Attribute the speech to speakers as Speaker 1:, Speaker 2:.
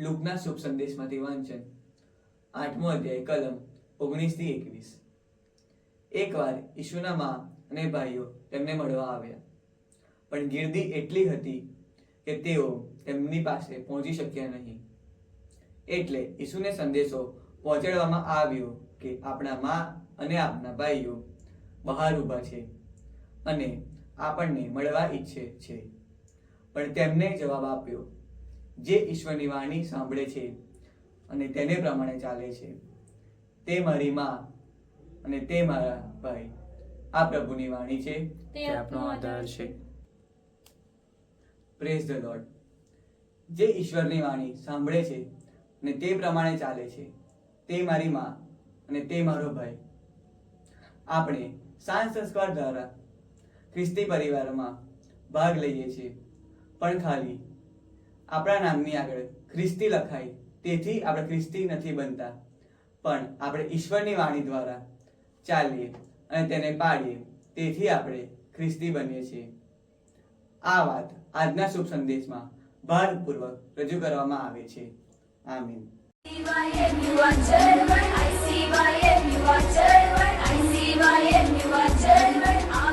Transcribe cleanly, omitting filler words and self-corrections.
Speaker 1: લુકના શુભ સંદેશમાંથી વાંચન 8મો અધ્યાય કલમ 19 થી 21. એકવાર ઈસુના મા અને ભાઈઓ તેમને મળવા આવ્યા, પણ ગીર્દી એટલી હતી કે તેઓ તેમની પાસે પહોંચી શક્યા નહીં. એટલે ઈસુને સંદેશો પહોંચાડવામાં આવ્યો કે આપણા મા અને આપણા ભાઈઓ બહાર ઊભા છે અને આપણને મળવા ઈચ્છે છે. પણ તેમને જવાબ આપ્યો, જે ઈશ્વરની વાણી સાંભળે છે અને તેને પ્રમાણે ચાલે છે, તે મારી મા અને તે મારા ભાઈ. આ પ્રભુની વાણી છે,
Speaker 2: તે આપનો આધાર છે.
Speaker 1: Praise the lord. જે ઈશ્વરની વાણી સાંભળે છે અને તે પ્રમાણે ચાલે છે, તે મારી મા અને તે મારો ભાઈ. આપણે સાંજ સંસ્કાર દ્વારા ખ્રિસ્તી પરિવારમાં ભાગ લઈએ છીએ, પણ ખાલી આપણા નામની આગળ ખ્રિસ્તી લખાય તેથી આપણે ખ્રિસ્તી નથી બનતા, પણ આપણે ઈશ્વરની વાણી દ્વારા ચાલીએ અને તેને પાડીએ તેથી આપણે ખ્રિસ્તી બનીએ છીએ. આ વાત આજના શુભ સંદેશમાં ભારપૂર્વક રજૂ કરવામાં આવે છે. આમીન.
Speaker 3: I see why you are German.